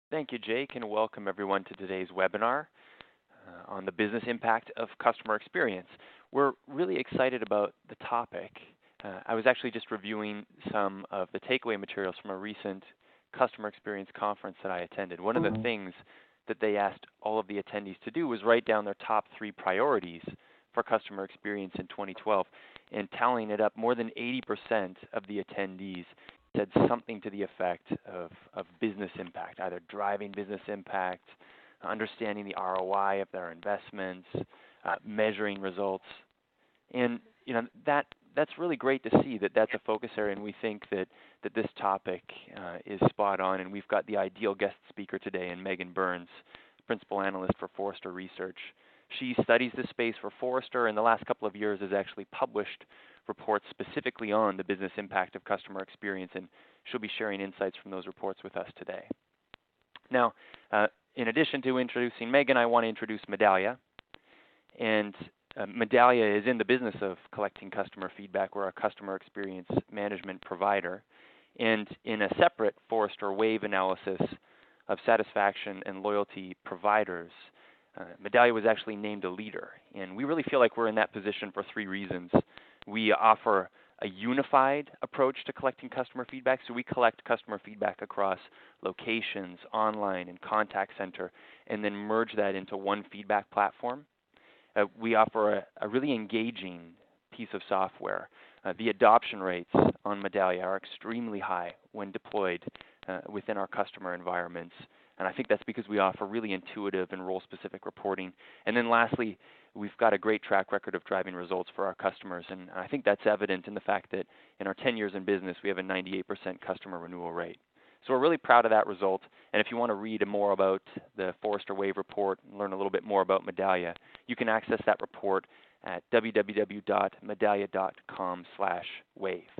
Thank you, Jake, and welcome everyone to today's webinar on the business impact of customer experience. We're really excited about the topic. I was actually just reviewing some of the takeaway materials from a recent customer experience conference that I attended. One of the things that they asked all of the attendees to do was write down their top 3 priorities for customer experience in 2012. And tallying it up, more than 80% of the attendees said something to the effect of business impact, either driving business impact, understanding the ROI of their investments, measuring results. And that's really great to see that that's a focus area, and we think that this topic is spot on, and we've got the ideal guest speaker today in Megan Burns, Principal Analyst for Forrester Research. She studies this space for Forrester, and the last couple of years has actually published reports specifically on the business impact of customer experience, and she'll be sharing insights from those reports with us today. Now, in addition to introducing Megan, I want to introduce Medallia. And Medallia is in the business of collecting customer feedback. We're a customer experience management provider. And in a separate Forrester Wave analysis of satisfaction and loyalty providers, Medallia was actually named a leader. And we really feel like we're in that position for 3 reasons. We offer a unified approach to collecting customer feedback. So we collect customer feedback across locations, online, and contact center, and then merge that into one feedback platform. We offer a really engaging piece of software. The adoption rates on Medallia are extremely high when deployed within our customer environments. And I think that's because we offer really intuitive and role-specific reporting. And then lastly, we've got a great track record of driving results for our customers. And I think that's evident in the fact that in our 10 years in business, we have a 98% customer renewal rate. So we're really proud of that result. And if you want to read more about the Forrester Wave report and learn a little bit more about Medallia, you can access that report at www.medallia.com/wave.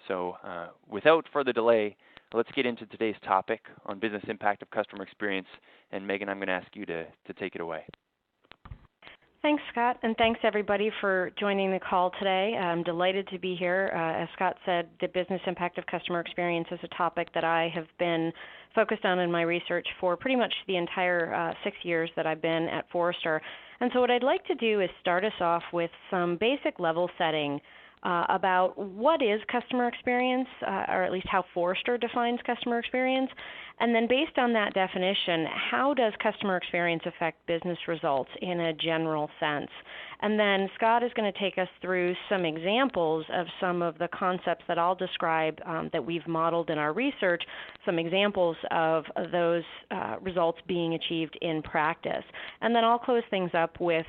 So without further delay, let's get into today's topic on business impact of customer experience. And Megan, I'm going to ask you to take it away. Thanks, Scott, and thanks everybody for joining the call today. I'm delighted to be here. As Scott said, the business impact of customer experience is a topic that I have been focused on in my research for pretty much the entire 6 years that I've been at Forrester. And so what I'd like to do is start us off with some basic level setting about what is customer experience, or at least how Forrester defines customer experience. And then based on that definition, how does customer experience affect business results in a general sense? And then Scott is going to take us through some examples of some of the concepts that I'll describe that we've modeled in our research, some examples of those results being achieved in practice. And then I'll close things up with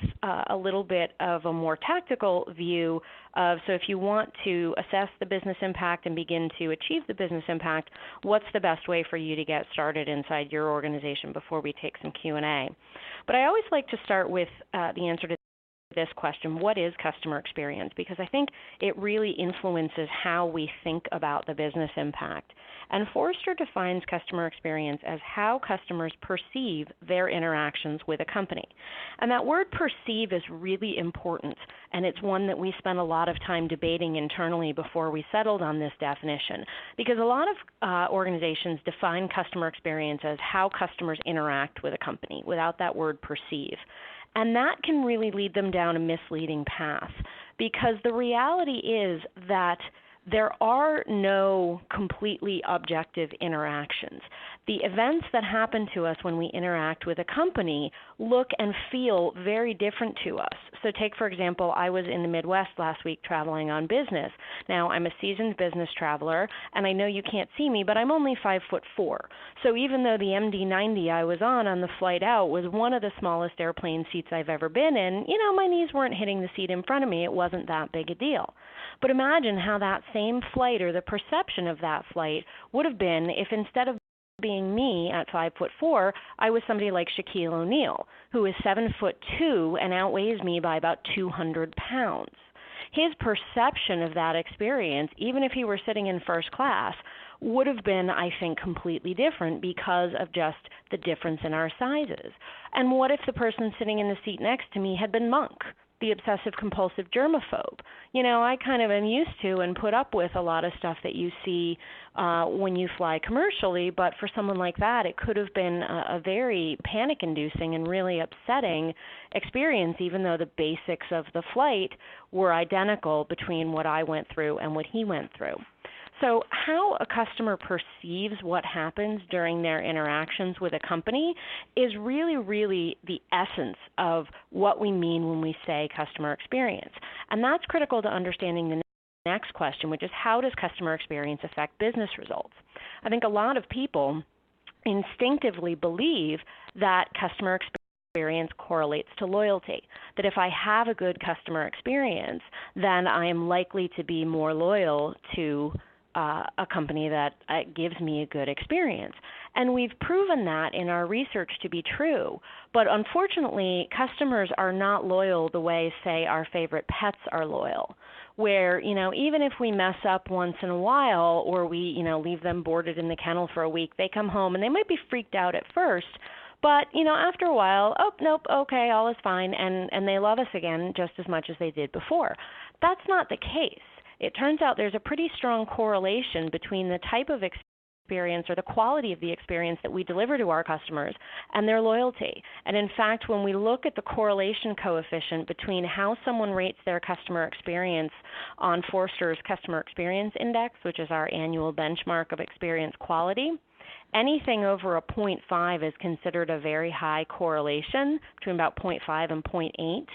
a little bit of a more tactical view of, so if you want to assess the business impact and begin to achieve the business impact, what's the best way for you to get started inside your organization before we take some Q&A. But I always like to start with the answer to this question, what is customer experience? Because I think it really influences how we think about the business impact. And Forrester defines customer experience as how customers perceive their interactions with a company. And that word perceive is really important, and it's one that we spent a lot of time debating internally before we settled on this definition, because a lot of organizations define customer experience as how customers interact with a company without that word perceive. And that can really lead them down a misleading path, because the reality is that there are no completely objective interactions. The events that happen to us when we interact with a company look and feel very different to us. So take, for example, I was in the Midwest last week traveling on business. Now, I'm a seasoned business traveler, and I know you can't see me, but I'm only 5'4". So even though the MD-90 I was on the flight out was one of the smallest airplane seats I've ever been in, my knees weren't hitting the seat in front of me. It wasn't that big a deal. But imagine how that same flight, or the perception of that flight, would have been if instead of being me at 5'4", I was somebody like Shaquille O'Neal, who is 7'2" and outweighs me by about 200 pounds. His perception of that experience, even if he were sitting in first class, would have been, I think, completely different because of just the difference in our sizes. And what if the person sitting in the seat next to me had been Monk? the obsessive compulsive germaphobe. I kind of am used to and put up with a lot of stuff that you see when you fly commercially, but for someone like that, it could have been a very panic-inducing and really upsetting experience, even though the basics of the flight were identical between what I went through and what he went through. So how a customer perceives what happens during their interactions with a company is really, really the essence of what we mean when we say customer experience. And that's critical to understanding the next question, which is how does customer experience affect business results? I think a lot of people instinctively believe that customer experience correlates to loyalty, that if I have a good customer experience, then I am likely to be more loyal to a company that gives me a good experience. And we've proven that in our research to be true. But unfortunately, customers are not loyal the way, say, our favorite pets are loyal, where, even if we mess up once in a while or we, leave them boarded in the kennel for a week, they come home and they might be freaked out at first, but, after a while, oh, nope, okay, all is fine, and they love us again just as much as they did before. That's not the case. It turns out there's a pretty strong correlation between the type of experience or the quality of the experience that we deliver to our customers and their loyalty. And in fact, when we look at the correlation coefficient between how someone rates their customer experience on Forrester's Customer Experience Index, which is our annual benchmark of experience quality, anything over a 0.5 is considered a very high correlation, between about 0.5 and 0.8.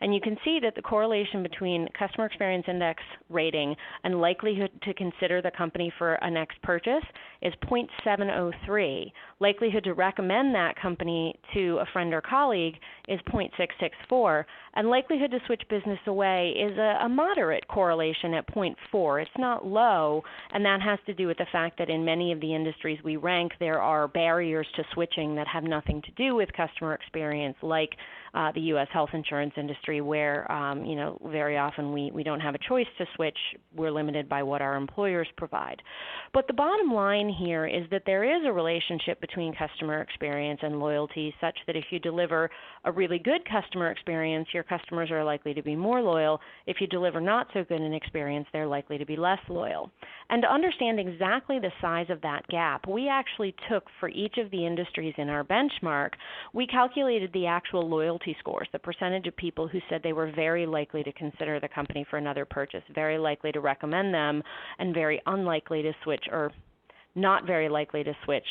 And you can see that the correlation between Customer Experience Index rating and likelihood to consider the company for a next purchase is 0.703. Likelihood to recommend that company to a friend or colleague is 0.664. And likelihood to switch business away is a moderate correlation at 0.4. It's not low, and that has to do with the fact that in many of the industries we rank, there are barriers to switching that have nothing to do with customer experience, like the U.S. health insurance industry, where very often we don't have a choice to switch. We're limited by what our employers provide. But the bottom line here is that there is a relationship between customer experience and loyalty, such that if you deliver a really good customer experience, your customers are likely to be more loyal. If you deliver not so good an experience, they're likely to be less loyal. And to understand exactly the size of that gap, we actually took for each of the industries in our benchmark, we calculated the actual loyalty scores, the percentage of people who said they were very likely to consider the company for another purchase, very likely to recommend them, and very unlikely to switch, or not very likely to switch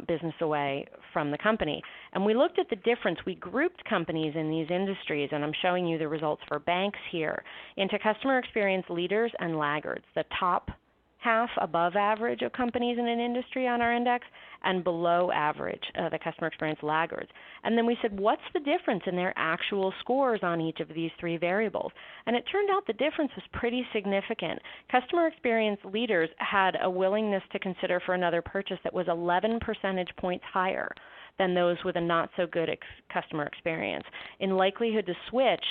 business away from the company. And we looked at the difference. We grouped companies in these industries, and I'm showing you the results for banks here, into customer experience leaders and laggards, the top half above average of companies in an industry on our index, and below average, the customer experience laggards. And then we said, what's the difference in their actual scores on each of these three variables? And it turned out the difference was pretty significant. Customer experience leaders had a willingness to consider for another purchase that was 11 percentage points higher than those with a not so good customer experience. In likelihood to switch,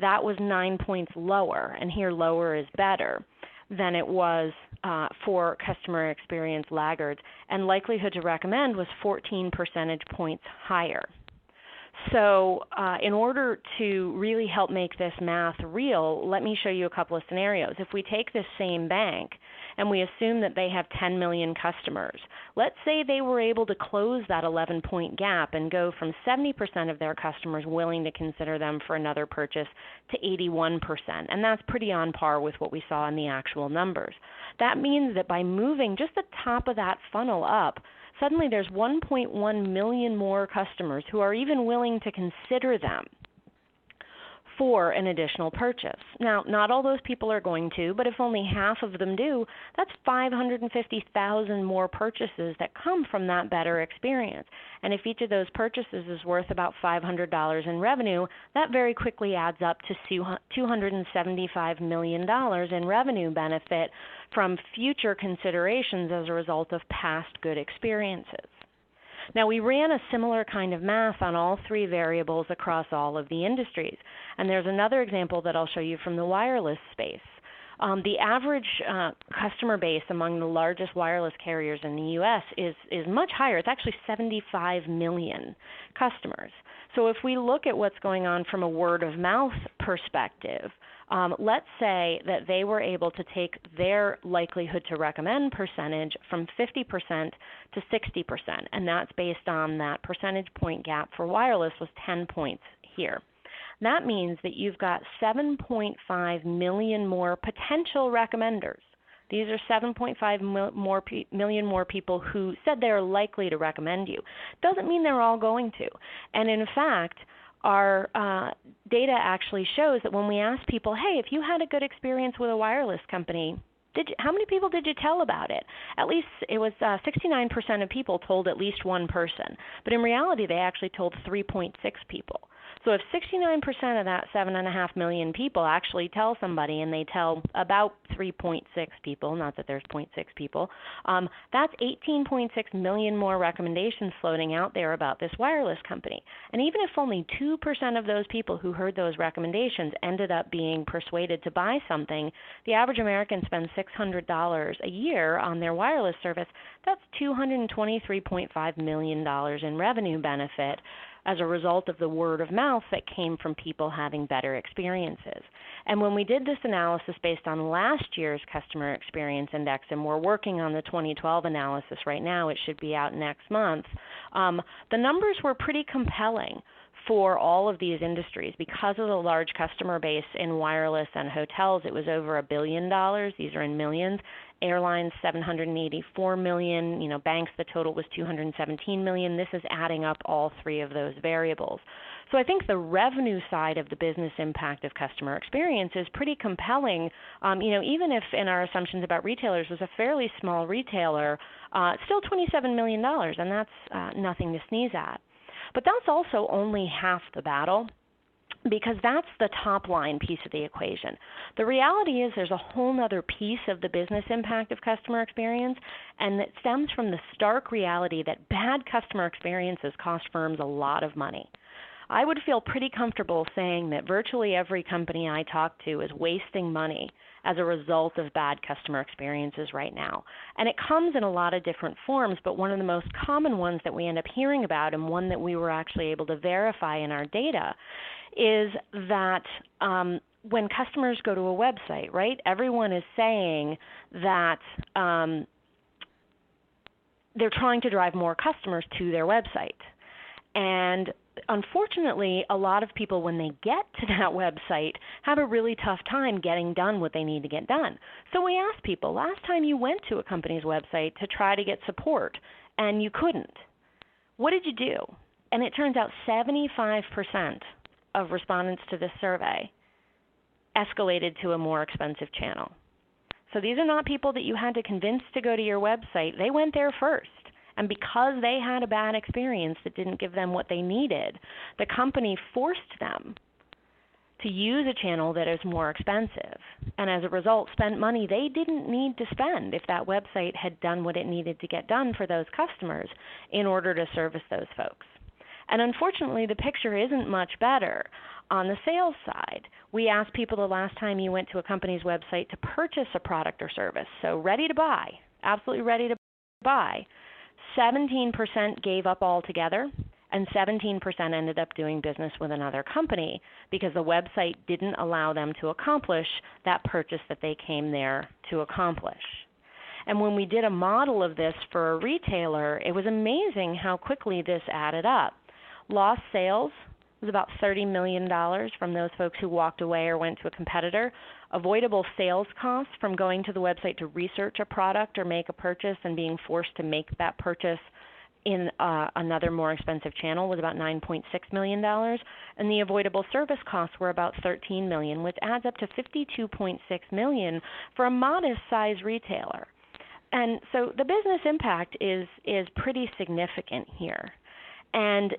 that was 9 points lower, and here lower is better than it was for customer experience laggards, and likelihood to recommend was 14 percentage points higher. So in order to really help make this math real, let me show you a couple of scenarios. If we take this same bank and we assume that they have 10 million customers, let's say they were able to close that 11-point gap and go from 70% of their customers willing to consider them for another purchase to 81%, and that's pretty on par with what we saw in the actual numbers. That means that by moving just the top of that funnel up, suddenly there's 1.1 million more customers who are even willing to consider them for an additional purchase. Now, not all those people are going to, but if only half of them do, that's 550,000 more purchases that come from that better experience. And if each of those purchases is worth about $500 in revenue, that very quickly adds up to $275 million in revenue benefit from future considerations as a result of past good experiences. Now, we ran a similar kind of math on all three variables across all of the industries. And there's another example that I'll show you from the wireless space. The average customer base among the largest wireless carriers in the U.S. is much higher. It's actually 75 million customers. So if we look at what's going on from a word of mouth perspective, let's say that they were able to take their likelihood to recommend percentage from 50% to 60%, and that's based on that percentage point gap for wireless was 10 points here. That means that you've got 7.5 million more potential recommenders. These are 7.5 million more people who said they're likely to recommend you. Doesn't mean they're all going to. And in fact, our data actually shows that when we ask people, hey, if you had a good experience with a wireless company, how many people did you tell about it? At least it was 69% of people told at least one person. But in reality, they actually told 3.6 people. So if 69% of that 7.5 million people actually tell somebody and they tell about 3.6 people, not that there's 0.6 people, that's 18.6 million more recommendations floating out there about this wireless company. And even if only 2% of those people who heard those recommendations ended up being persuaded to buy something, the average American spends $600 a year on their wireless service. That's $223.5 million in revenue benefit as a result of the word of mouth that came from people having better experiences. And when we did this analysis based on last year's customer experience index, and we're working on the 2012 analysis right now, it should be out next month, the numbers were pretty compelling for all of these industries. Because of the large customer base in wireless and hotels, it was over $1 billion. These are in millions. Airlines, 784 million. Banks, the total was 217 million. This is adding up all three of those variables. So I think the revenue side of the business impact of customer experience is pretty compelling. Even if in our assumptions about retailers was a fairly small retailer, it's still $27 million, and that's nothing to sneeze at. But that's also only half the battle, because that's the top line piece of the equation. The reality is there's a whole other piece of the business impact of customer experience, and it stems from the stark reality that bad customer experiences cost firms a lot of money. I would feel pretty comfortable saying that virtually every company I talk to is wasting money as a result of bad customer experiences right now. And it comes in a lot of different forms, but one of the most common ones that we end up hearing about, and one that we were actually able to verify in our data, is that when customers go to a website, right, everyone is saying that they're trying to drive more customers to their website. And unfortunately, a lot of people, when they get to that website, have a really tough time getting done what they need to get done. So we asked people, last time you went to a company's website to try to get support and you couldn't, what did you do? And it turns out 75% of respondents to this survey escalated to a more expensive channel. So these are not people that you had to convince to go to your website. They went there first. And because they had a bad experience that didn't give them what they needed, the company forced them to use a channel that is more expensive. And as a result, spent money they didn't need to spend if that website had done what it needed to get done for those customers in order to service those folks. And unfortunately, the picture isn't much better. On the sales side, we asked people the last time you went to a company's website to purchase a product or service. So ready to buy, absolutely ready to buy. 17% gave up altogether, and 17% ended up doing business with another company because the website didn't allow them to accomplish that purchase that they came there to accomplish. And when we did a model of this for a retailer, it was amazing how quickly this added up. Lost sales was about $30 million from those folks who walked away or went to a competitor. Avoidable sales costs from going to the website to research a product or make a purchase and being forced to make that purchase in another more expensive channel was about $9.6 million. And the avoidable service costs were about $13 million, which adds up to $52.6 million for a modest-sized retailer. And so the business impact is pretty significant here. And,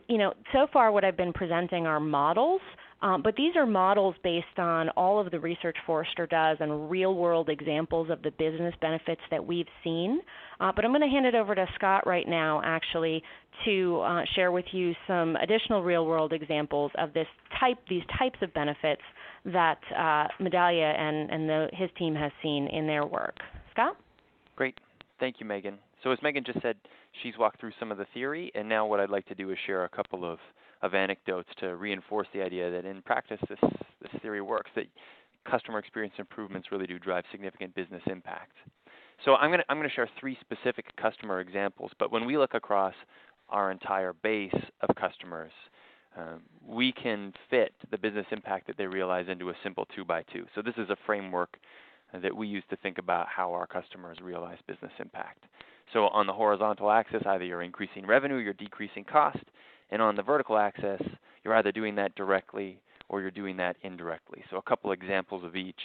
so far what I've been presenting are models, but these are models based on all of the research Forrester does and real-world examples of the business benefits that we've seen. But I'm going to hand it over to Scott right now, actually, to share with you some additional real-world examples of these types of benefits that Medallia and his team has seen in their work. Scott? Great. Thank you, Megan. So as Megan just said, she's walked through some of the theory, and now what I'd like to do is share a couple of anecdotes to reinforce the idea that in practice this theory works, that customer experience improvements really do drive significant business impact. So I'm going to share 3 specific customer examples, but when we look across our entire base of customers, we can fit the business impact that they realize into a simple 2x2. So this is a framework that we use to think about how our customers realize business impact. So on the horizontal axis, either you're increasing revenue, you're decreasing cost, and on the vertical axis, you're either doing that directly or you're doing that indirectly. So a couple examples of each.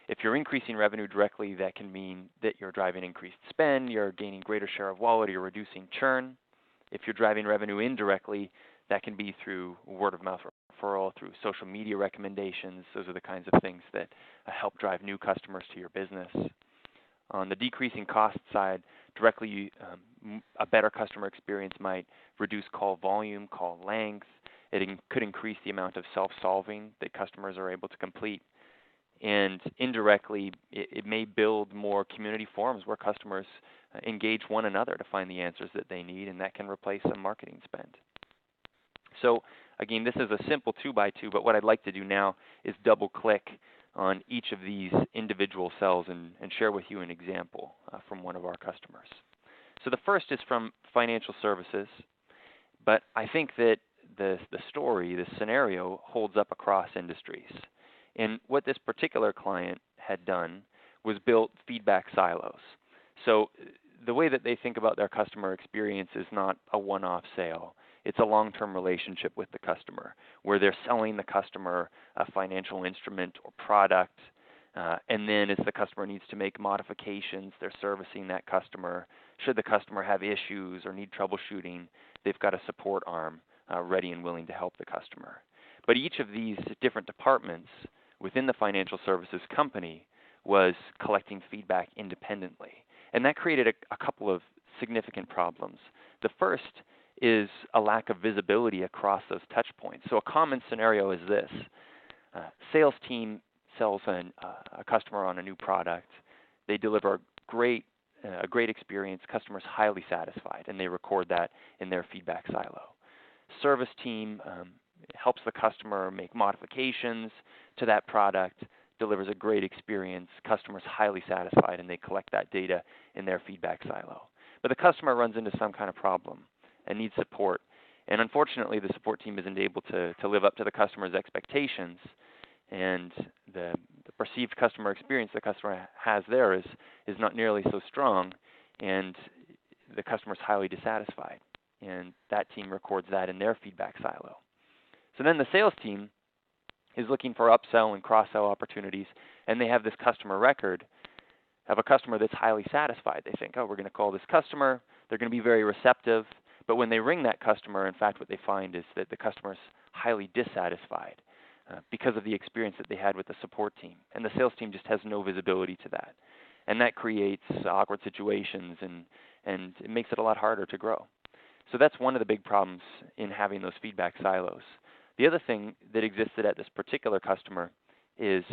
If you're increasing revenue directly, that can mean that you're driving increased spend, you're gaining greater share of wallet, you're reducing churn. If you're driving revenue indirectly, that can be through word of mouth referral, through social media recommendations. Those are the kinds of things that help drive new customers to your business. On the decreasing cost side, directly a better customer experience might reduce call volume, call length. It could increase the amount of self-solving that customers are able to complete. And indirectly, it may build more community forums where customers engage one another to find the answers that they need, and that can replace some marketing spend. So again, this is a simple 2x2, but what I'd like to do now is double-click on each of these individual cells and share with you an example from one of our customers. So the first is from financial services, but I think that the story, the scenario, holds up across industries. And what this particular client had done was built feedback silos. So the way that they think about their customer experience is not a one-off sale. It's a long-term relationship with the customer where they're selling the customer a financial instrument or product, and then as the customer needs to make modifications, they're servicing that customer. Should the customer have issues or need troubleshooting, they've got a support arm ready and willing to help the customer. But each of these different departments within the financial services company was collecting feedback independently. And that created a couple of significant problems. The first is a lack of visibility across those touch points. So a common scenario is this. Sales team sells a customer on a new product. They deliver a great experience. Customer's highly satisfied, and they record that in their feedback silo. Service team helps the customer make modifications to that product, delivers a great experience. Customer's highly satisfied, and they collect that data in their feedback silo. But the customer runs into some kind of problem and needs support. And unfortunately, the support team isn't able to live up to the customer's expectations. And the perceived customer experience the customer has there is not nearly so strong, and the customer's highly dissatisfied. And that team records that in their feedback silo. So then the sales team is looking for upsell and cross-sell opportunities, and they have this customer record of a customer that's highly satisfied. They think, oh, we're going to call this customer. They're going to be very receptive. But when they ring that customer, in fact, what they find is that the customer is highly dissatisfied because of the experience that they had with the support team. And the sales team just has no visibility to that. And that creates awkward situations, and it makes it a lot harder to grow. So that's one of the big problems in having those feedback silos. The other thing that existed at this particular customer is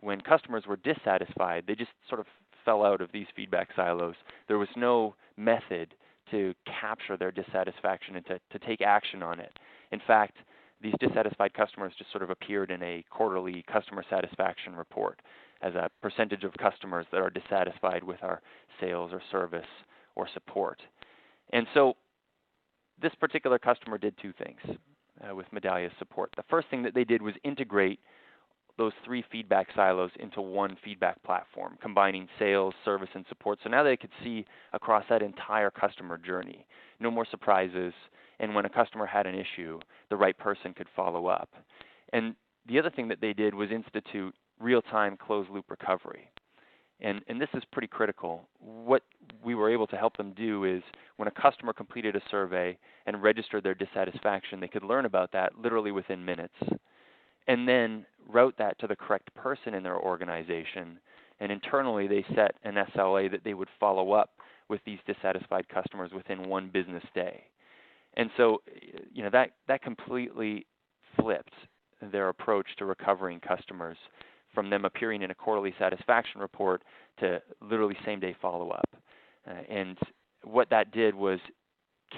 when customers were dissatisfied, they just sort of fell out of these feedback silos. There was no method to capture their dissatisfaction and to take action on it. In fact, these dissatisfied customers just sort of appeared in a quarterly customer satisfaction report as a percentage of customers that are dissatisfied with our sales or service or support. And so this particular customer did 2 things with Medallia's support. The first thing that they did was integrate those 3 feedback silos into one feedback platform, combining sales, service, and support. So now they could see across that entire customer journey. No more surprises. And when a customer had an issue, the right person could follow up. And the other thing that they did was institute real-time closed-loop recovery. And this is pretty critical. What we were able to help them do is when a customer completed a survey and registered their dissatisfaction, they could learn about that literally within minutes, and then route that to the correct person in their organization. And internally, they set an SLA that they would follow up with these dissatisfied customers within 1 business day. And so, that completely flipped their approach to recovering customers from them appearing in a quarterly satisfaction report to literally same-day follow-up. And what that did was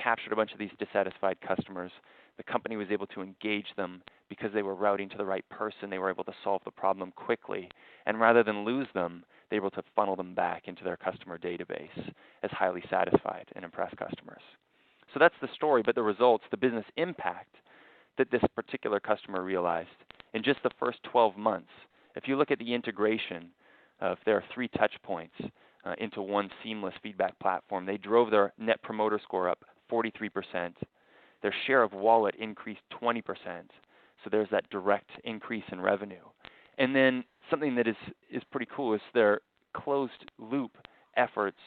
captured a bunch of these dissatisfied customers. The company was able to engage them because they were routing to the right person. They were able to solve the problem quickly. And rather than lose them, they were able to funnel them back into their customer database as highly satisfied and impressed customers. So that's the story, but the results, the business impact that this particular customer realized in just the first 12 months, if you look at the integration of their 3 touch points into one seamless feedback platform, they drove their net promoter score up 43%. Their share of wallet increased 20%. So there's that direct increase in revenue. And then something that is pretty cool is their closed loop efforts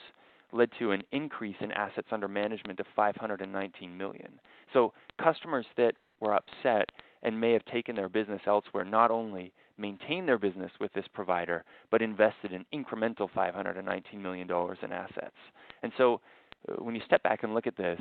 led to an increase in assets under management of $519 million. So customers that were upset and may have taken their business elsewhere not only maintained their business with this provider, but invested an incremental $519 million in assets. And so when you step back and look at this,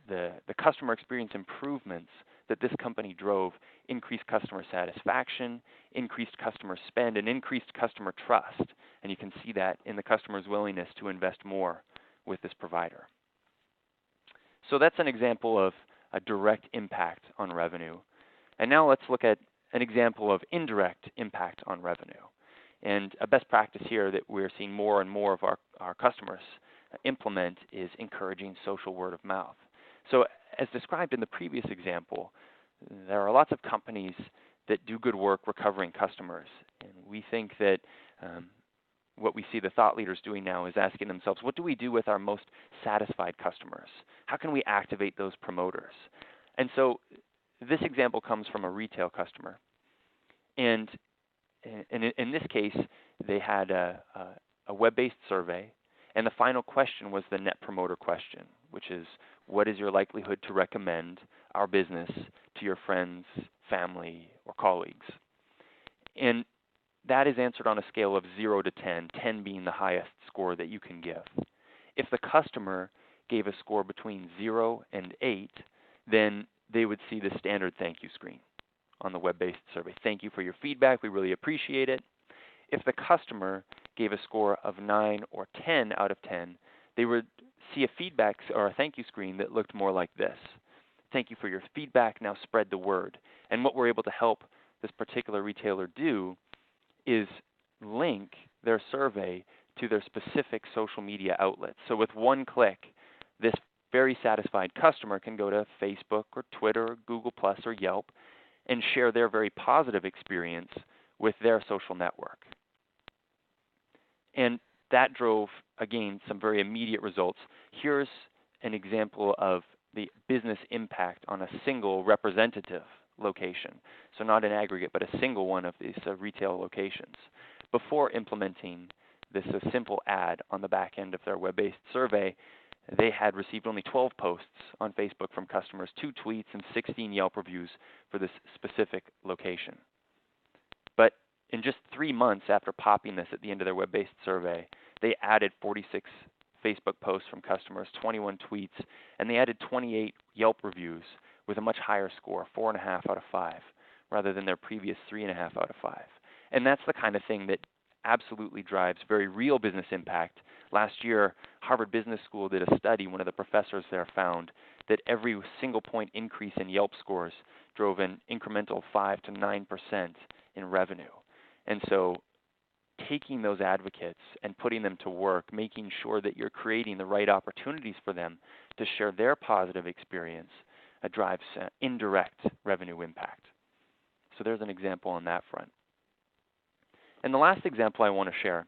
the customer experience improvements that this company drove increased customer satisfaction, increased customer spend, and increased customer trust. And you can see that in the customer's willingness to invest more with this provider. So that's an example of a direct impact on revenue. And now let's look at an example of indirect impact on revenue. And a best practice here that we're seeing more and more of our customers implement is encouraging social word of mouth. So as described in the previous example, there are lots of companies that do good work recovering customers. And we think that what we see the thought leaders doing now is asking themselves, what do we do with our most satisfied customers? How can we activate those promoters? And so this example comes from a retail customer. And in this case, they had a web-based survey, and the final question was the net promoter question, which is, what is your likelihood to recommend our business to your friends, family, or colleagues? And that is answered on a scale of 0 to 10, 10 being the highest score that you can give. If the customer gave a score between 0 and 8, then they would see the standard thank you screen on the web-based survey. Thank you for your feedback. We really appreciate it. If the customer gave a score of 9 or 10 out of 10, they would see a feedback or a thank you screen that looked more like this. Thank you for your feedback. Now spread the word. And what we're able to help this particular retailer do is link their survey to their specific social media outlets. So with one click, this very satisfied customer can go to Facebook or Twitter or Google Plus or Yelp and share their very positive experience with their social network. And that drove, again, some very immediate results. Here's an example of the business impact on a single representative location. So not an aggregate, but a single one of these retail locations. Before implementing this simple ad on the back end of their web-based survey, they had received only 12 posts on Facebook from customers, 2 tweets, and 16 Yelp reviews for this specific location. But in just 3 months after popping this at the end of their web-based survey, they added 46 Facebook posts from customers, 21 tweets, and they added 28 Yelp reviews with a much higher score, 4.5 out of 5, rather than their previous 3.5 out of 5. And that's the kind of thing that absolutely drives very real business impact. Last year, Harvard Business School did a study. One of the professors there found that every single point increase in Yelp scores drove an incremental 5 to 9% in revenue. And so taking those advocates and putting them to work, making sure that you're creating the right opportunities for them to share their positive experience, drives indirect revenue impact. So there's an example on that front. And the last example I want to share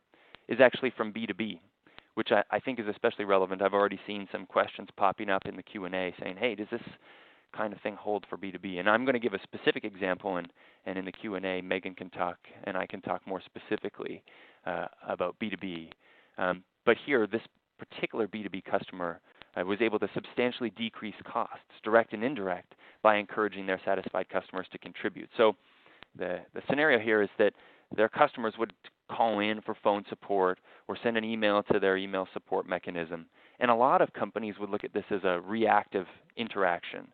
is actually from B2B, which I think is especially relevant. I've already seen some questions popping up in the Q&A saying, hey, does this kind of thing hold for B2B? And I'm going to give a specific example, and in the Q&A, Megan can talk, and I can talk more specifically about B2B. But here, this particular B2B customer was able to substantially decrease costs, direct and indirect, by encouraging their satisfied customers to contribute. So the scenario here is that their customers would call in for phone support or send an email to their email support mechanism. And a lot of companies would look at this as a reactive interaction.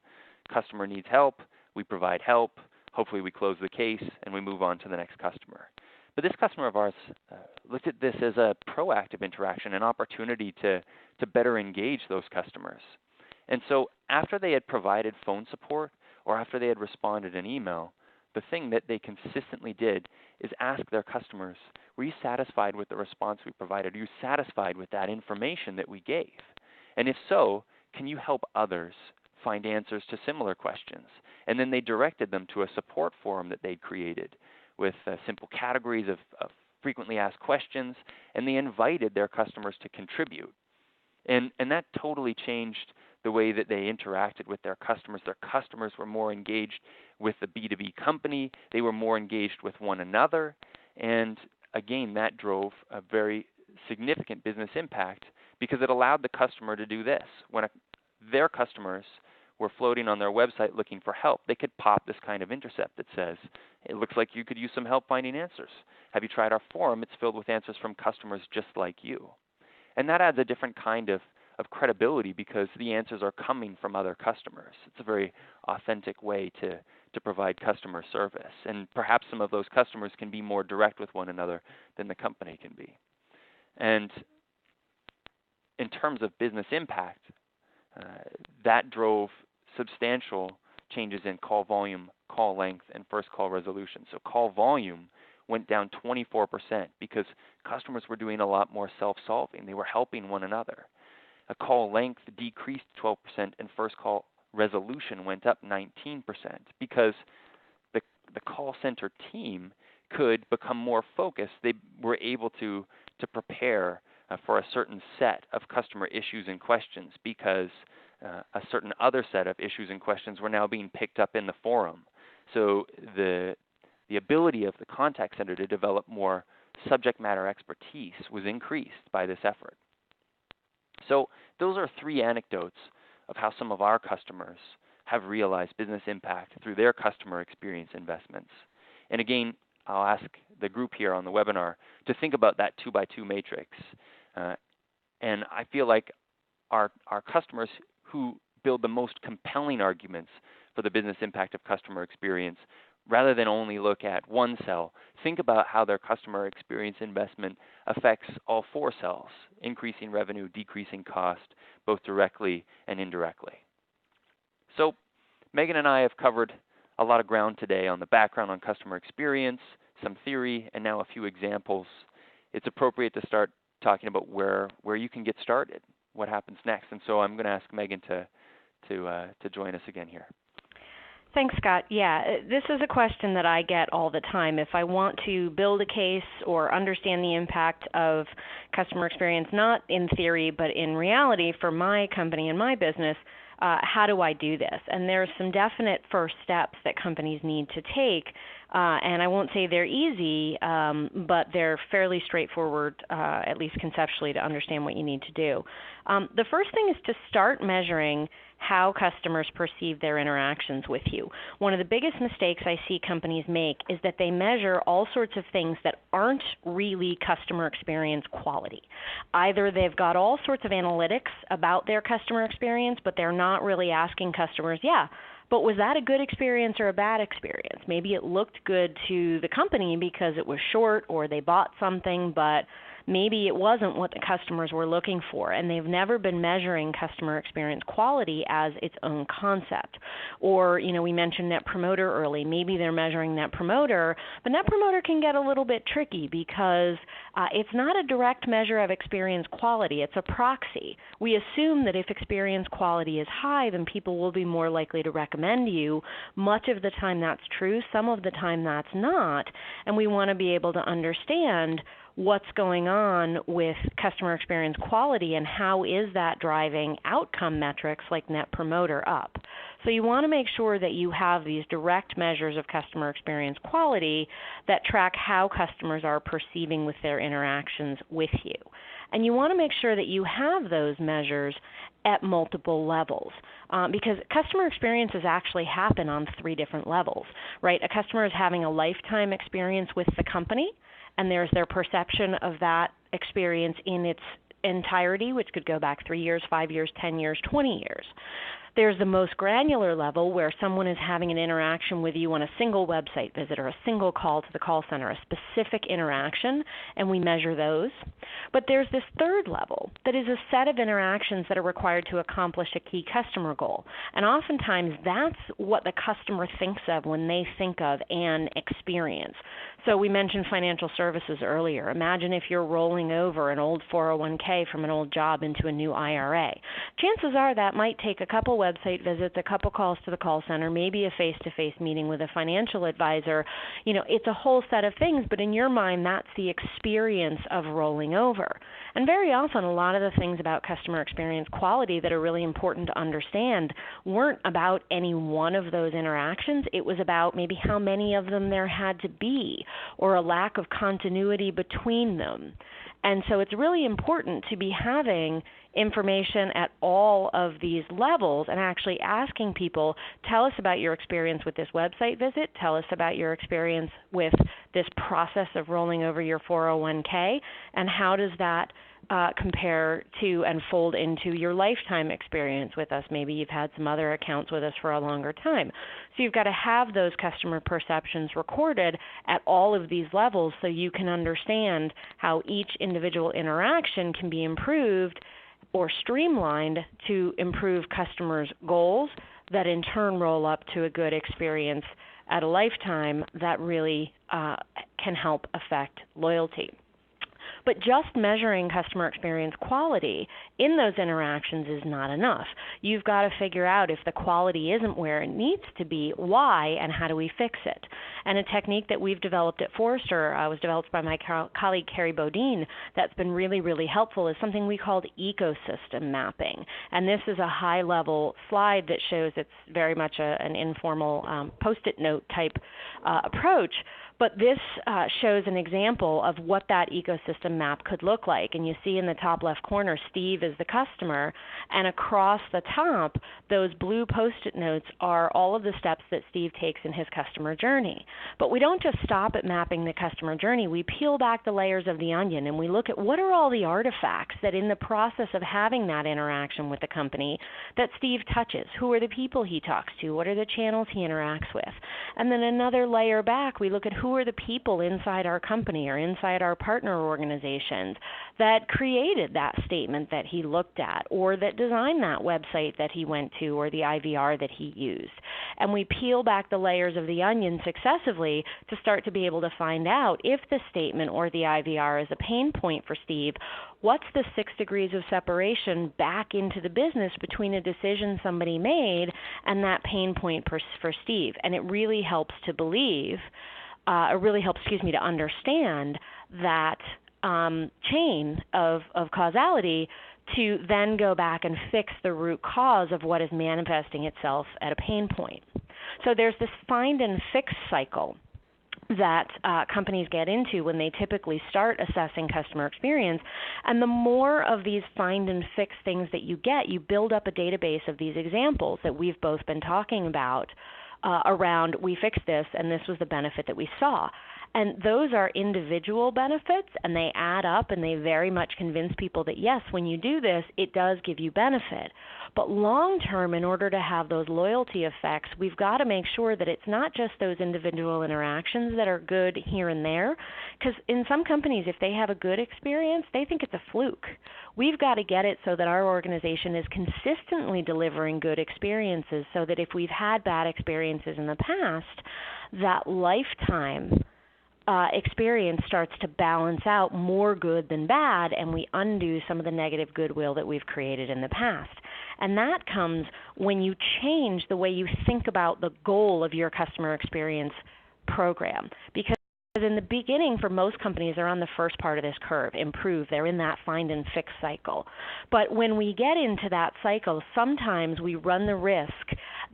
Customer needs help, we provide help. Hopefully we close the case and we move on to the next customer. But this customer of ours looked at this as a proactive interaction, an opportunity to better engage those customers. And so after they had provided phone support or after they had responded in email, the thing that they consistently did is ask their customers, were you satisfied with the response we provided? Are you satisfied with that information that we gave? And if so, can you help others find answers to similar questions? And then they directed them to a support forum that they'd created with simple categories of frequently asked questions, and they invited their customers to contribute. And that totally changed the way that they interacted with their customers. Their customers were more engaged with the B2B company. They were more engaged with one another. And again, that drove a very significant business impact because it allowed the customer to do this. When their customers were floating on their website looking for help, they could pop this kind of intercept that says, it looks like you could use some help finding answers. Have you tried our forum? It's filled with answers from customers just like you. And that adds a different kind of credibility because the answers are coming from other customers. It's a very authentic way to provide customer service. And perhaps some of those customers can be more direct with one another than the company can be. And in terms of business impact, that drove substantial changes in call volume, call length, and first call resolution. So call volume went down 24% because customers were doing a lot more self-solving. They were helping one another. A call length decreased 12%, and first call resolution went up 19% because the call center team could become more focused. They were able to prepare for a certain set of customer issues and questions because a certain other set of issues and questions were now being picked up in the forum. So the ability of the contact center to develop more subject matter expertise was increased by this effort. So those are three anecdotes of how some of our customers have realized business impact through their customer experience investments. And again, I'll ask the group here on the webinar to think about that 2x2 matrix. And I feel like our customers who build the most compelling arguments for the business impact of customer experience, rather than only look at one cell, think about how their customer experience investment affects all four cells, increasing revenue, decreasing cost, both directly and indirectly. So Megan and I have covered a lot of ground today on the background on customer experience, some theory, and now a few examples. It's appropriate to start talking about where you can get started, what happens next. And so I'm going to ask Megan to join us again here. Thanks, Scott. Yeah, this is a question that I get all the time. If I want to build a case or understand the impact of customer experience, not in theory, but in reality for my company and my business, how do I do this? And there's some definite first steps that companies need to take. And I won't say they're easy, but they're fairly straightforward, at least conceptually, to understand what you need to do. The first thing is to start measuring how customers perceive their interactions with you. One of the biggest mistakes I see companies make is that they measure all sorts of things that aren't really customer experience quality. Either they've got all sorts of analytics about their customer experience, but they're not really asking customers, but was that a good experience or a bad experience? Maybe it looked good to the company because it was short or they bought something, but maybe it wasn't what the customers were looking for, and they've never been measuring customer experience quality as its own concept. Or, we mentioned Net Promoter early. Maybe they're measuring Net Promoter, but Net Promoter can get a little bit tricky because it's not a direct measure of experience quality. It's a proxy. We assume that if experience quality is high, then people will be more likely to recommend you. Much of the time that's true. Some of the time that's not, and we want to be able to understand what's going on with customer experience quality and how is that driving outcome metrics like Net Promoter up. So you want to make sure that you have these direct measures of customer experience quality that track how customers are perceiving with their interactions with you. And you want to make sure that you have those measures at multiple levels because customer experiences actually happen on 3 different levels, right? A customer is having a lifetime experience with the company, and there's their perception of that experience in its entirety, which could go back 3 years, 5 years, 10 years, 20 years. There's the most granular level where someone is having an interaction with you on a single website visit or a single call to the call center, a specific interaction, and we measure those. But there's this third level that is a set of interactions that are required to accomplish a key customer goal. And oftentimes that's what the customer thinks of when they think of an experience. So we mentioned financial services earlier. Imagine if you're rolling over an old 401k from an old job into a new IRA. Chances are that might take a couple website visits, a couple calls to the call center, maybe a face-to-face meeting with a financial advisor. It's a whole set of things, but in your mind, that's the experience of rolling over. And very often, a lot of the things about customer experience quality that are really important to understand weren't about any one of those interactions. It was about maybe how many of them there had to be, or a lack of continuity between them. And so it's really important to be having information at all of these levels and actually asking people, tell us about your experience with this website visit, tell us about your experience with this process of rolling over your 401k, and how does that compare to and fold into your lifetime experience with us. Maybe you've had some other accounts with us for a longer time. So you've got to have those customer perceptions recorded at all of these levels so you can understand how each individual interaction can be improved or streamlined to improve customers' goals that in turn roll up to a good experience at a lifetime that really can help affect loyalty. But just measuring customer experience quality in those interactions is not enough. You've got to figure out if the quality isn't where it needs to be, why, and how do we fix it. And a technique that we've developed at Forrester was developed by my colleague Carrie Bodine that's been really, really helpful is something we called ecosystem mapping. And this is a high-level slide that shows it's very much an informal Post-it note type approach. But this shows an example of what that ecosystem map could look like. And you see in the top left corner, Steve is the customer, and across the top, those blue Post-it notes are all of the steps that Steve takes in his customer journey. But we don't just stop at mapping the customer journey. We peel back the layers of the onion, and we look at what are all the artifacts that in the process of having that interaction with the company that Steve touches. Who are the people he talks to? What are the channels he interacts with? And then another layer back, we look at who are the people inside our company or inside our partner organizations that created that statement that he looked at or that designed that website that he went to or the IVR that he used. And we peel back the layers of the onion successively to start to be able to find out if the statement or the IVR is a pain point for Steve. What's the 6 degrees of separation back into the business between a decision somebody made and that pain point for Steve? And it really helps to believe to understand that chain of causality to then go back and fix the root cause of what is manifesting itself at a pain point. So there's this find and fix cycle that companies get into when they typically start assessing customer experience. And the more of these find and fix things that you get, you build up a database of these examples that we've both been talking about around we fixed this and this was the benefit that we saw. And those are individual benefits and they add up and they very much convince people that yes, when you do this, it does give you benefit. But long term, in order to have those loyalty effects, we've got to make sure that it's not just those individual interactions that are good here and there. Because in some companies, if they have a good experience, they think it's a fluke. We've got to get it so that our organization is consistently delivering good experiences so that if we've had bad experiences in the past, that lifetime experience starts to balance out more good than bad, and we undo some of the negative goodwill that we've created in the past. And that comes when you change the way you think about the goal of your customer experience program. Because in the beginning, for most companies, they're on the first part of this curve, improve. They're in that find and fix cycle. But when we get into that cycle, sometimes we run the risk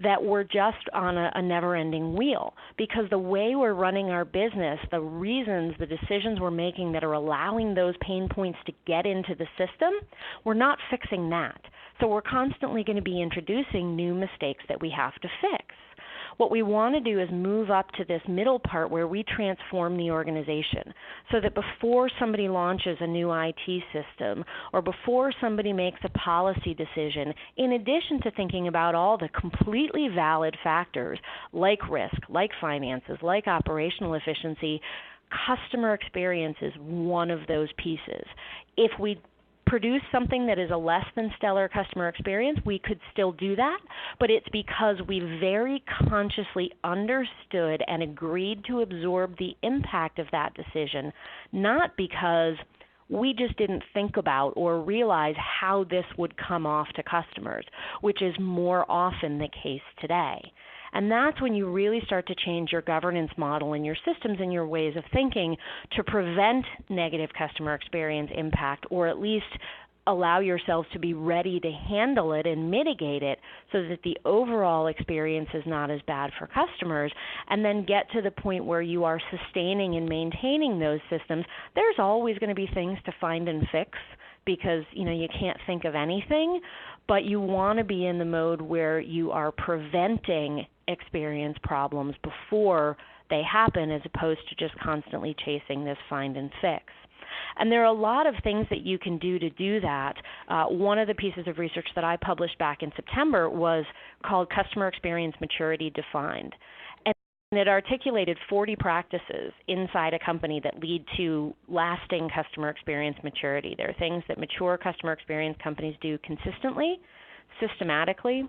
that we're just on a never-ending wheel, because the way we're running our business, the reasons, the decisions we're making that are allowing those pain points to get into the system, we're not fixing that. So we're constantly going to be introducing new mistakes that we have to fix. What we want to do is move up to this middle part where we transform the organization so that before somebody launches a new IT system or before somebody makes a policy decision, in addition to thinking about all the completely valid factors like risk, like finances, like operational efficiency, customer experience is one of those pieces. If we produce something that is a less than stellar customer experience, we could still do that, but it's because we very consciously understood and agreed to absorb the impact of that decision, not because we just didn't think about or realize how this would come off to customers, which is more often the case today. And that's when you really start to change your governance model and your systems and your ways of thinking to prevent negative customer experience impact, or at least allow yourselves to be ready to handle it and mitigate it so that the overall experience is not as bad for customers, and then get to the point where you are sustaining and maintaining those systems. There's always going to be things to find and fix because you can't think of anything, but you want to be in the mode where you are preventing experience problems before they happen as opposed to just constantly chasing this find and fix. And there are a lot of things that you can do that. One of the pieces of research that I published back in September was called Customer Experience Maturity Defined. And it articulated 40 practices inside a company that lead to lasting customer experience maturity. There are things that mature customer experience companies do consistently, systematically,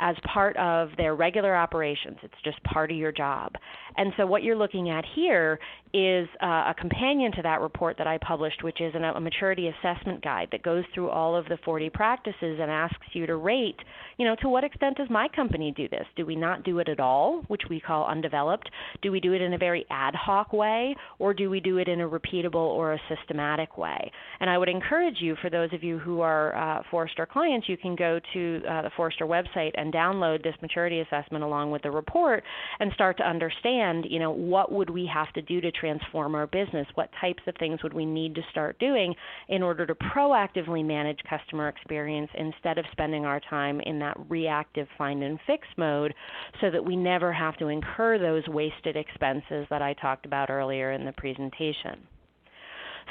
as part of their regular operations. It's just part of your job. And so what you're looking at here is a companion to that report that I published, which is a maturity assessment guide that goes through all of the 40 practices and asks you to rate, to what extent does my company do this? Do we not do it at all, which we call undeveloped? Do we do it in a very ad hoc way, or do we do it in a repeatable or a systematic way? And I would encourage you, for those of you who are Forrester clients, you can go to the Forrester website and download this maturity assessment along with the report and start to understand, what would we have to do to transform our business? What types of things would we need to start doing in order to proactively manage customer experience instead of spending our time in that reactive find and fix mode, so that we never have to incur those wasted expenses that I talked about earlier in the presentation.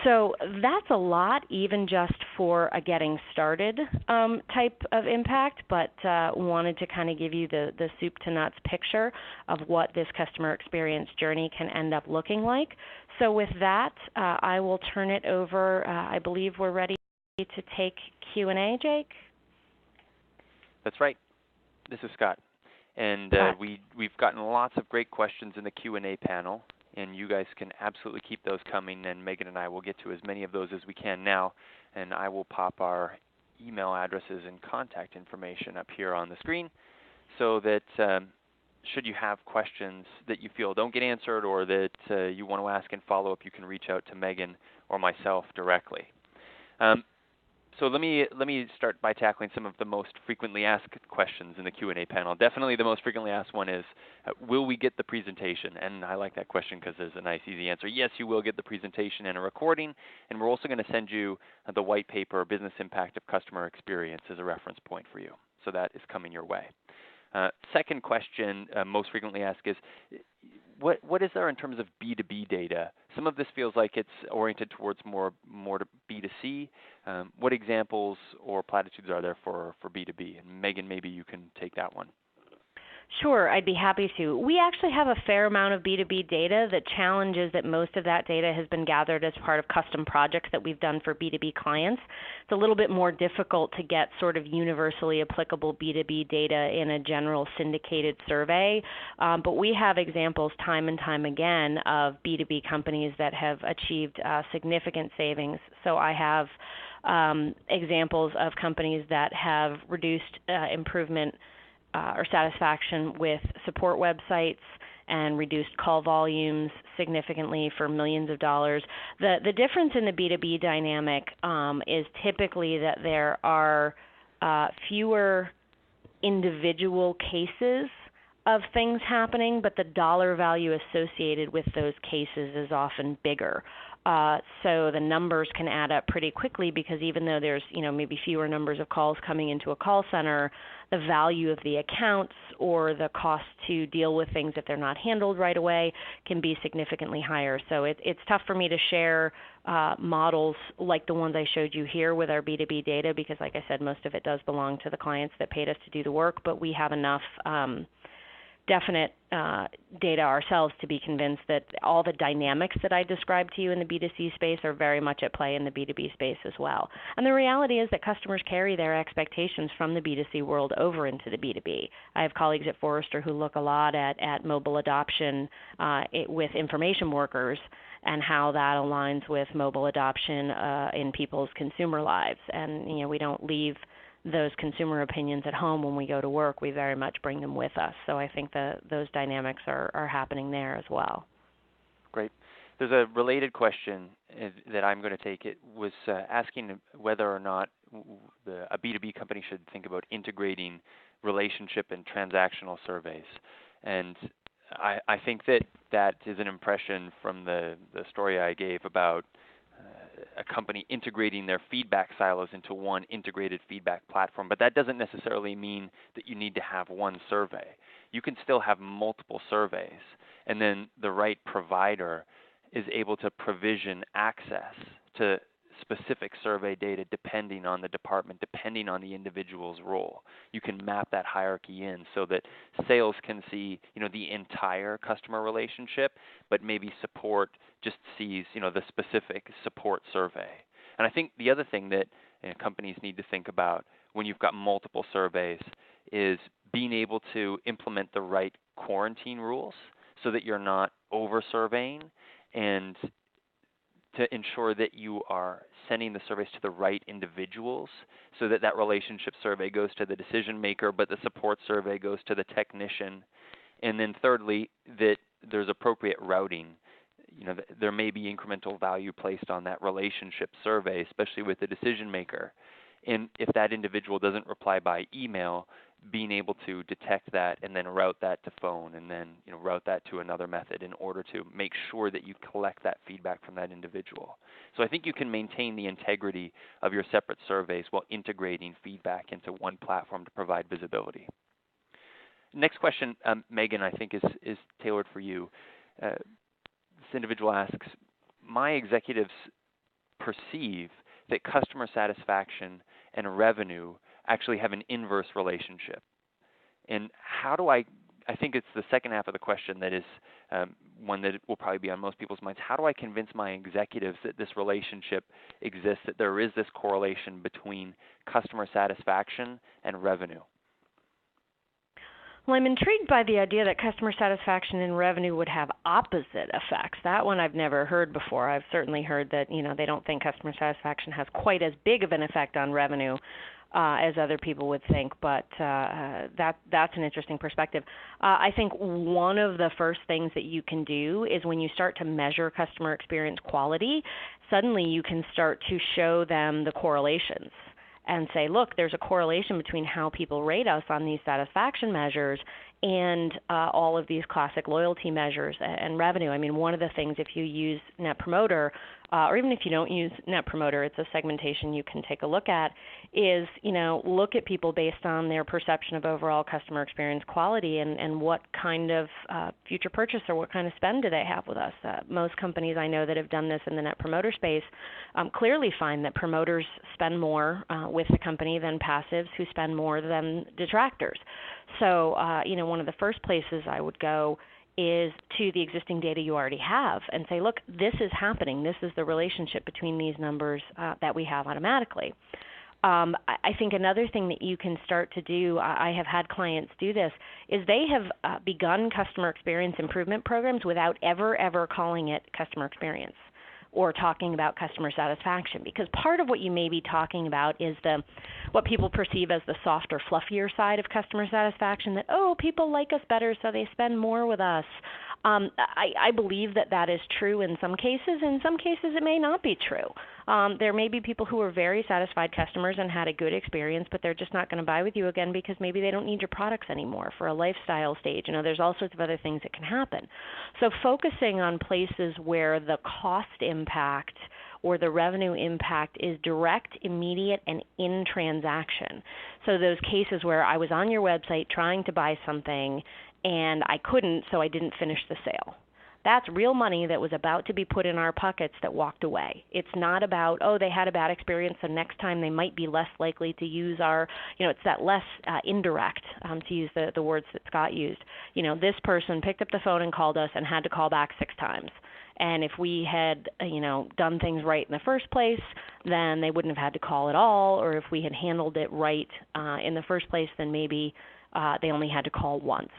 So that's a lot, even just for a getting started type of impact, but wanted to kind of give you the soup to nuts picture of what this customer experience journey can end up looking like. So with that, I will turn it over. I believe we're ready to take Q&A, Jake? That's right. This is Scott. And we've gotten lots of great questions in the Q&A panel, and you guys can absolutely keep those coming, and Megan and I will get to as many of those as we can now, and I will pop our email addresses and contact information up here on the screen so that should you have questions that you feel don't get answered or that you want to ask in follow-up, you can reach out to Megan or myself directly. So let me start by tackling some of the most frequently asked questions in the Q&A panel. Definitely the most frequently asked one is, will we get the presentation? And I like that question because there's a nice, easy answer. Yes, you will get the presentation and a recording, and we're also going to send you the white paper, Business Impact of Customer Experience, as a reference point for you. So that is coming your way. Second question, most frequently asked, is what is there in terms of B2B data? Some of this feels like it's oriented towards more to B2C. What examples or platitudes are there for B2B? And Megan, maybe you can take that one. Sure, I'd be happy to. We actually have a fair amount of B2B data. The challenge is that most of that data has been gathered as part of custom projects that we've done for B2B clients. It's a little bit more difficult to get sort of universally applicable B2B data in a general syndicated survey, but we have examples time and time again of B2B companies that have achieved significant savings. So I have examples of companies that have reduced improvement or satisfaction with support websites and reduced call volumes significantly for millions of dollars. The difference in the B2B dynamic is typically that there are fewer individual cases of things happening, but the dollar value associated with those cases is often bigger. So the numbers can add up pretty quickly because even though there's, maybe fewer numbers of calls coming into a call center, the value of the accounts or the cost to deal with things if they're not handled right away can be significantly higher. So it's tough for me to share models like the ones I showed you here with our B2B data because, like I said, most of it does belong to the clients that paid us to do the work, but we have enough definite data ourselves to be convinced that all the dynamics that I described to you in the B2C space are very much at play in the B2B space as well. And the reality is that customers carry their expectations from the B2C world over into the B2B. I have colleagues at Forrester who look a lot at mobile adoption with information workers and how that aligns with mobile adoption in people's consumer lives. And, we don't leave those consumer opinions at home when we go to work. We very much bring them with us. So I think those dynamics are happening there as well. Great. There's a related question that I'm going to take. It was asking whether or not a B2B company should think about integrating relationship and transactional surveys. And I think that is an impression from the story I gave about a company integrating their feedback silos into one integrated feedback platform. But that doesn't necessarily mean that you need to have one survey. You can still have multiple surveys, and then the right provider is able to provision access to specific survey data depending on the department, depending on the individual's role. You can map that hierarchy in so that sales can see, the entire customer relationship, but maybe support just sees, the specific support survey. And I think the other thing that companies need to think about when you've got multiple surveys is being able to implement the right quarantine rules so that you're not over-surveying, and to ensure that you are sending the surveys to the right individuals so that relationship survey goes to the decision maker, but the support survey goes to the technician. And then thirdly, that there's appropriate routing. There may be incremental value placed on that relationship survey, especially with the decision maker. And if that individual doesn't reply by email, being able to detect that and then route that to phone and then route that to another method in order to make sure that you collect that feedback from that individual. So I think you can maintain the integrity of your separate surveys while integrating feedback into one platform to provide visibility. Next question, Megan, I think is tailored for you. This individual asks, my executives perceive that customer satisfaction and revenue actually have an inverse relationship. And how do I think it's the second half of the question that is one that will probably be on most people's minds. How do I convince my executives that this relationship exists, that there is this correlation between customer satisfaction and revenue? Well, I'm intrigued by the idea that customer satisfaction and revenue would have opposite effects. That one I've never heard before. I've certainly heard that, they don't think customer satisfaction has quite as big of an effect on revenue as other people would think, but that's an interesting perspective. I think one of the first things that you can do is when you start to measure customer experience quality, suddenly you can start to show them the correlations and say, look, there's a correlation between how people rate us on these satisfaction measures and all of these classic loyalty measures and revenue. I mean, one of the things, if you use Net Promoter, or even if you don't use Net Promoter, it's a segmentation you can take a look at, is, look at people based on their perception of overall customer experience quality and what kind of future purchase or what kind of spend do they have with us. Most companies I know that have done this in the Net Promoter space clearly find that promoters spend more with the company than passives who spend more than detractors. So, one of the first places I would go is to the existing data you already have and say, look, this is happening. This is the relationship between these numbers that we have automatically. I think another thing that you can start to do, I have had clients do this, is they have begun customer experience improvement programs without ever calling it customer experience or talking about customer satisfaction, because part of what you may be talking about is what people perceive as the softer, fluffier side of customer satisfaction, that, people like us better so they spend more with us. I believe that that is true in some cases. In some cases, it may not be true. There may be people who are very satisfied customers and had a good experience, but they're just not going to buy with you again because maybe they don't need your products anymore for a lifestyle stage. There's all sorts of other things that can happen. So focusing on places where the cost impact or the revenue impact is direct, immediate, and in transaction. So those cases where I was on your website trying to buy something and I couldn't, so I didn't finish the sale. That's real money that was about to be put in our pockets that walked away. It's not about, they had a bad experience, so next time they might be less likely to use our, it's that less indirect, to use the words that Scott used. This person picked up the phone and called us and had to call back 6 times. And if we had, done things right in the first place, then they wouldn't have had to call at all. Or if we had handled it right in the first place, then maybe they only had to call once.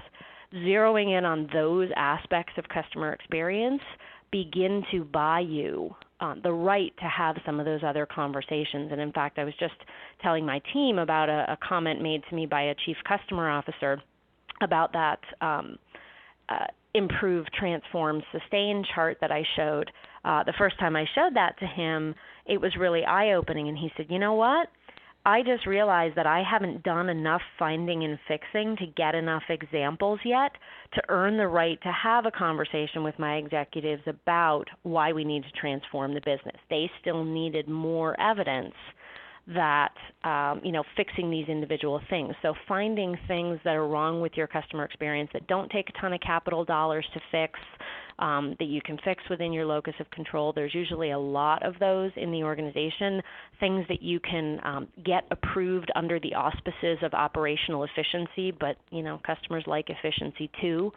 Zeroing in on those aspects of customer experience begin to buy you the right to have some of those other conversations. And in fact, I was just telling my team about a comment made to me by a chief customer officer about that improve, transform, sustain chart that I showed. The first time I showed that to him, it was really eye-opening. And he said, you know what? I just realized that I haven't done enough finding and fixing to get enough examples yet to earn the right to have a conversation with my executives about why we need to transform the business. They still needed more evidence that, fixing these individual things. So finding things that are wrong with your customer experience that don't take a ton of capital dollars to fix, that you can fix within your locus of control. There's usually a lot of those in the organization, things that you can get approved under the auspices of operational efficiency, but, customers like efficiency too.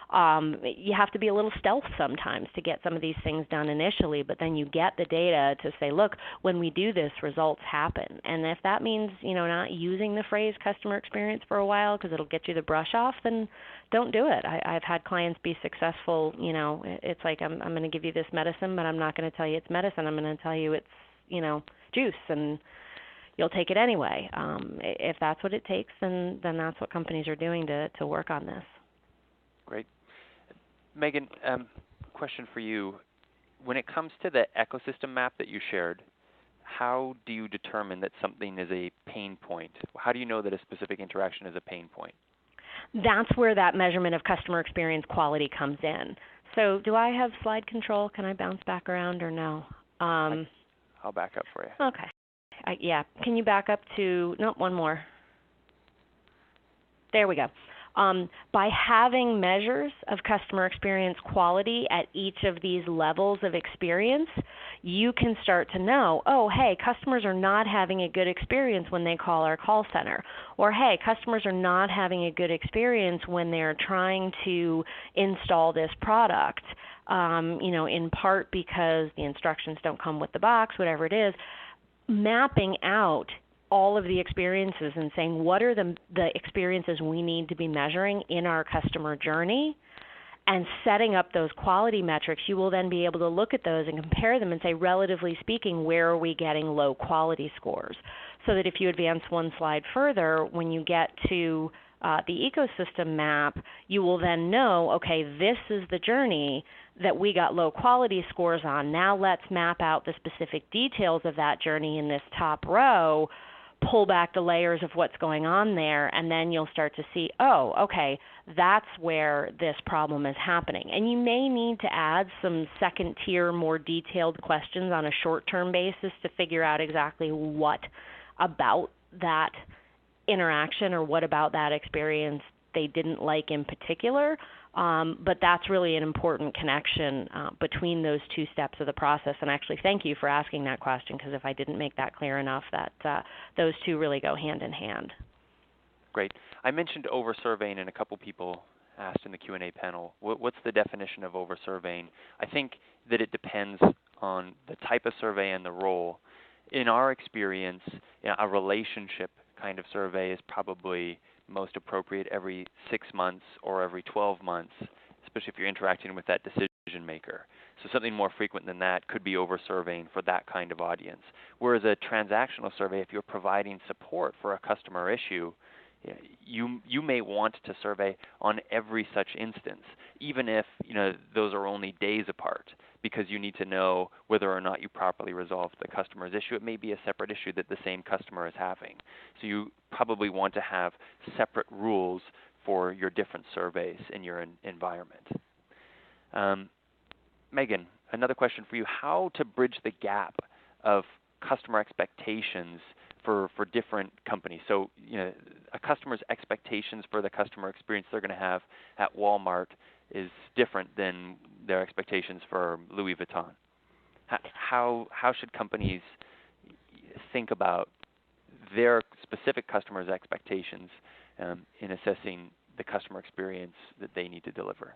You have to be a little stealth sometimes to get some of these things done initially, but then you get the data to say, look, when we do this, results happen. And if that means, not using the phrase customer experience for a while because it'll get you the brush off, then don't do it. I've had clients be successful, it's like I'm going to give you this medicine, but I'm not going to tell you it's medicine. I'm going to tell you it's, juice, and you'll take it anyway. If that's what it takes, then that's what companies are doing to work on this. Great. Megan, question for you. When it comes to the ecosystem map that you shared, how do you determine that something is a pain point? How do you know that a specific interaction is a pain point? That's where that measurement of customer experience quality comes in. So do I have slide control? Can I bounce back around or no? I'll back up for you. Okay. Yeah. Can you back up to, one more. There we go. By having measures of customer experience quality at each of these levels of experience, you can start to know, hey, customers are not having a good experience when they call our call center. Or, hey, customers are not having a good experience when they're trying to install this product, in part because the instructions don't come with the box, whatever it is. Mapping out all of the experiences and saying what are the experiences we need to be measuring in our customer journey and setting up those quality metrics, you will then be able to look at those and compare them and say, relatively speaking, where are we getting low quality scores? So that if you advance one slide further, when you get to the ecosystem map, you will then know, okay, this is the journey that we got low quality scores on. Now let's map out the specific details of that journey in this top row, pull back the layers of what's going on there, and then you'll start to see, okay, that's where this problem is happening. And you may need to add some second tier, more detailed questions on a short-term basis to figure out exactly what about that interaction or what about that experience they didn't like in particular. But that's really an important connection between those two steps of the process. And actually, thank you for asking that question, because if I didn't make that clear enough, that those two really go hand in hand. Great. I mentioned over-surveying, and a couple people asked in the Q&A panel, what's the definition of over-surveying? I think that it depends on the type of survey and the role. In our experience, a relationship kind of survey is probably most appropriate every 6 months or every 12 months, especially if you're interacting with that decision maker. So something more frequent than that could be over-surveying for that kind of audience. Whereas a transactional survey, if you're providing support for a customer issue, you may want to survey on every such instance. even if those are only days apart, because you need to know whether or not you properly resolved the customer's issue. It may be a separate issue that the same customer is having. So you probably want to have separate rules for your different surveys in your environment. Megan, another question for you: how to bridge the gap of customer expectations for different companies? So a customer's expectations for the customer experience they're going to have at Walmart is different than their expectations for Louis Vuitton. How should companies think about their specific customers' expectations in assessing the customer experience that they need to deliver?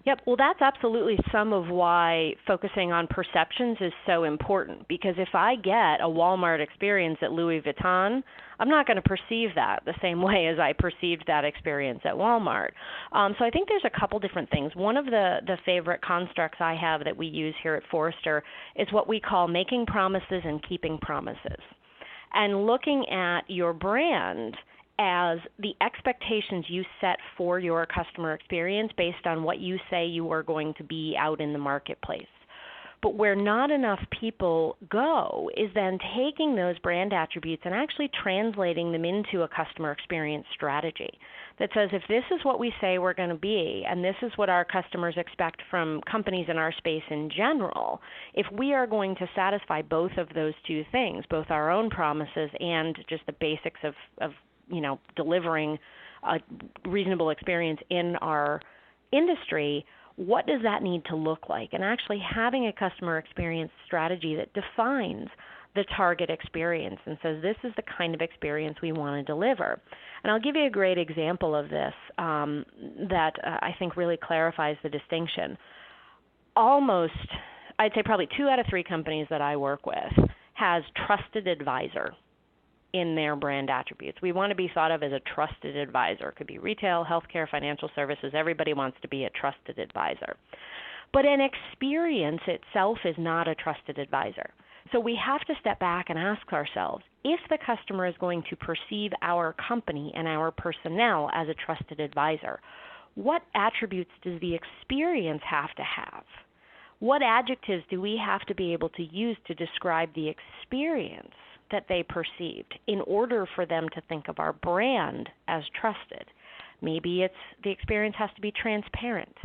Yep, well, that's absolutely some of why focusing on perceptions is so important, because if I get a Walmart experience at Louis Vuitton, I'm not going to perceive that the same way as I perceived that experience at Walmart. So I think there's a couple different things. One of the favorite constructs I have that we use here at Forrester is what we call making promises and keeping promises, and looking at your brand as the expectations you set for your customer experience based on what you say you are going to be out in the marketplace. But where not enough people go is then taking those brand attributes and actually translating them into a customer experience strategy that says, if this is what we say we're going to be, and this is what our customers expect from companies in our space in general, if we are going to satisfy both of those two things, both our own promises and just the basics of delivering a reasonable experience in our industry, what does that need to look like? And actually having a customer experience strategy that defines the target experience and says, this is the kind of experience we want to deliver. And I'll give you a great example of this that I think really clarifies the distinction. I'd say probably 2 out of 3 companies that I work with has trusted advisor in their brand attributes. We want to be thought of as a trusted advisor. It could be retail, healthcare, financial services. Everybody wants to be a trusted advisor. But an experience itself is not a trusted advisor. So we have to step back and ask ourselves, if the customer is going to perceive our company and our personnel as a trusted advisor, what attributes does the experience have to have? What adjectives do we have to be able to use to describe the experience that they perceived in order for them to think of our brand as trusted? Maybe the experience has to be transparent.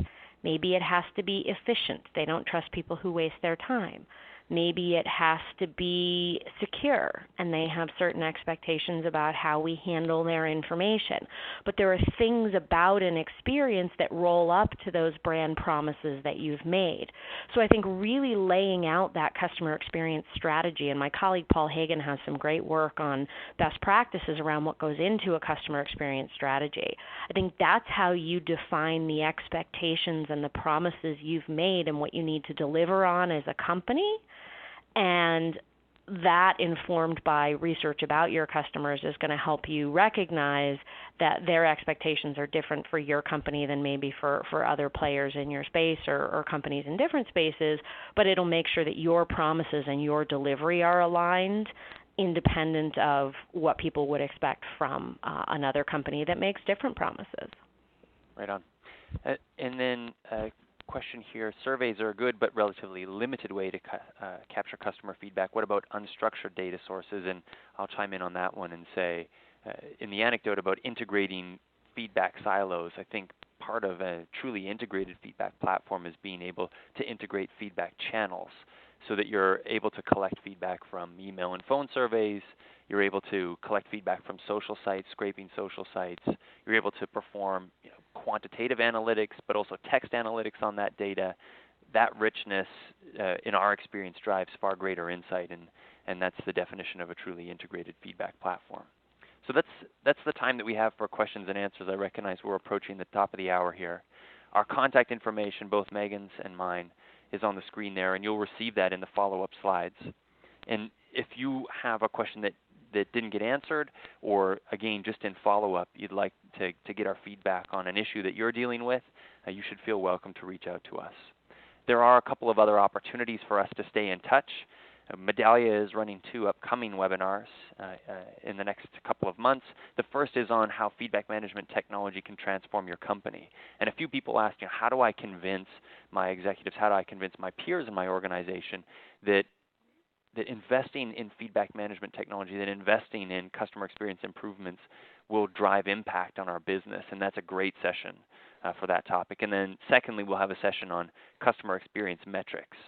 Maybe it has to be efficient. They don't trust people who waste their time. Maybe it has to be secure, and they have certain expectations about how we handle their information. But there are things about an experience that roll up to those brand promises that you've made. So I think really laying out that customer experience strategy, and my colleague Paul Hagen has some great work on best practices around what goes into a customer experience strategy. I think that's how you define the expectations and the promises you've made and what you need to deliver on as a company. And that, informed by research about your customers, is going to help you recognize that their expectations are different for your company than maybe for other players in your space or companies in different spaces, but it'll make sure that your promises and your delivery are aligned independent of what people would expect from another company that makes different promises. Right on. And then question here: surveys are a good but relatively limited way to capture customer feedback. What about unstructured data sources? And I'll chime in on that one and say, in the anecdote about integrating feedback silos, I think part of a truly integrated feedback platform is being able to integrate feedback channels so that you're able to collect feedback from email and phone surveys. You're able to collect feedback from social sites, scraping social sites. You're able to perform quantitative analytics, but also text analytics on that data. That richness, in our experience, drives far greater insight, and that's the definition of a truly integrated feedback platform. So that's the time that we have for questions and answers. I recognize we're approaching the top of the hour here. Our contact information, both Megan's and mine, is on the screen there, and you'll receive that in the follow-up slides. And if you have a question that didn't get answered, or again, just in follow-up, you'd like to get our feedback on an issue that you're dealing with, you should feel welcome to reach out to us. There are a couple of other opportunities for us to stay in touch. Medallia is running 2 upcoming webinars in the next couple of months. The first is on how feedback management technology can transform your company. And a few people asked, how do I convince my executives, how do I convince my peers in my organization that investing in feedback management technology, that investing in customer experience improvements will drive impact on our business? And that's a great session for that topic. And then secondly, we'll have a session on customer experience metrics.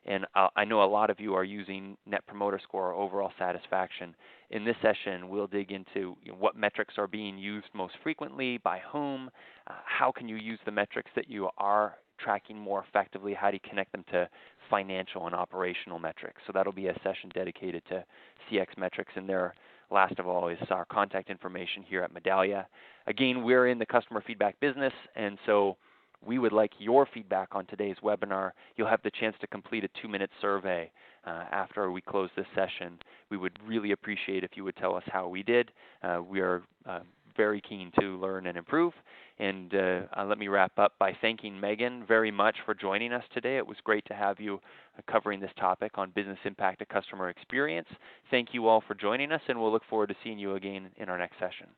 And I know a lot of you are using Net Promoter Score or overall satisfaction. In this session, we'll dig into what metrics are being used most frequently, by whom, how can you use the metrics that you are tracking more effectively, how do you connect them to financial and operational metrics. So that'll be a session dedicated to CX metrics. And there, last of all, is our contact information here at Medallia. Again, we're in the customer feedback business, and so we would like your feedback on today's webinar. You'll have the chance to complete a 2-minute survey after we close this session. We would really appreciate if you would tell us how we did. We are very keen to learn and improve. And let me wrap up by thanking Megan very much for joining us today. It was great to have you covering this topic on business impact of customer experience. Thank you all for joining us, and we'll look forward to seeing you again in our next session.